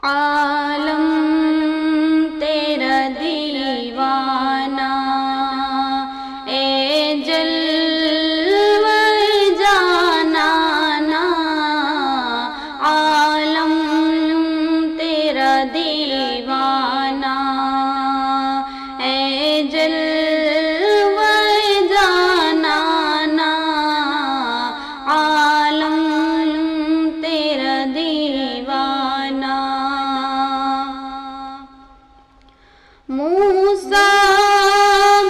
عالم تیرا دیوانہ، اے جلوہ جانانا، عالم تیرا دیوانہ، اے جلوہ جانانا، عالم تیرا دیوانہ۔ موسیٰ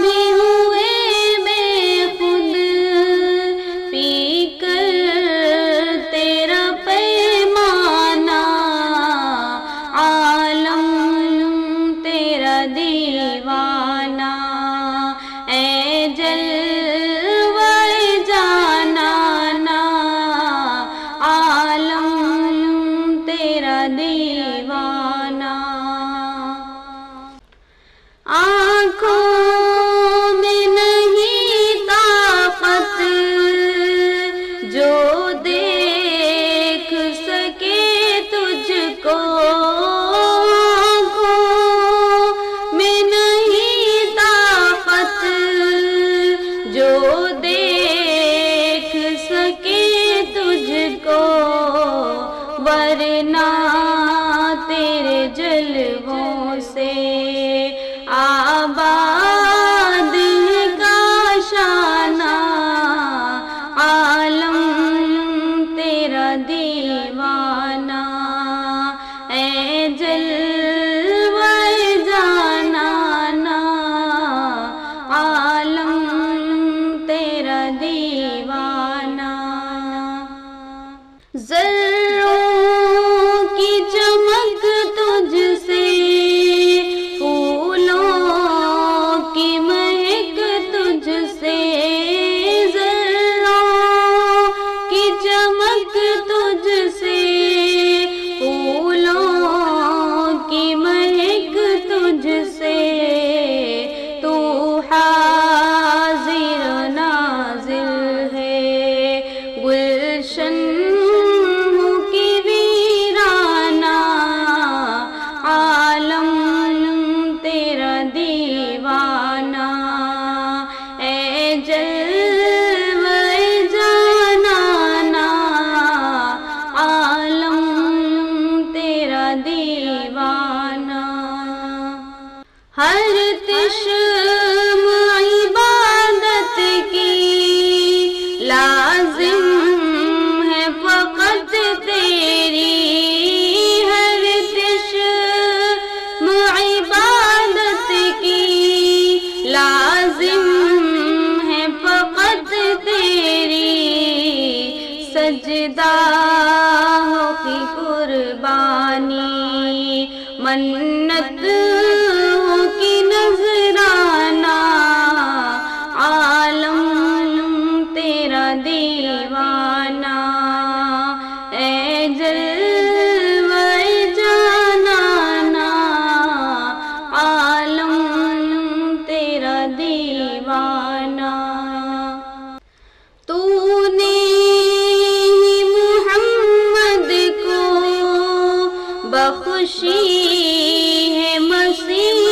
بھی ہوئے بے خود، پی کر تیرا پیمانہ، عالم تیرا دیوانہ، اے جلوہ جانانا، عالم تیرا دیوانہ۔ آنکھوں میں نہیں طاقت جو دیکھ سکے تجھ کو، آنکھوں میں نہیں طاقت جو دیکھ سکے تجھ کو، ورنہ تیرے جلووں سے آباد ہے کاشانہ، عالم تیرا دیوانہ، اے جلوہ جانانا، عالم تیرا دیوانہ۔ ذروں کی چمک تجھ سے، کی مہک تجھ سے، ذروں کی چمک تجھ سے، پھولوں کی مہک تجھ سے، تو حاضر نازل ہے گلشن کی ویرانہ، عالم تیرا دیوانہ، اے جلوہ جانانا، عالم تیرا دیوانہ۔ ہر تشم عبادت کی لازم ہے فقط تیری، ہر تشم عبادت کی لازم ہے فقط تیری، سجدہ ہو کی قربانی، منت ہو کی نذرانہ، عالم تیرا دیوانہ، اے جلوہ جانانا، عالم تیرا دیوانہ۔ تو نے محمد کو بخشی ہے مسیح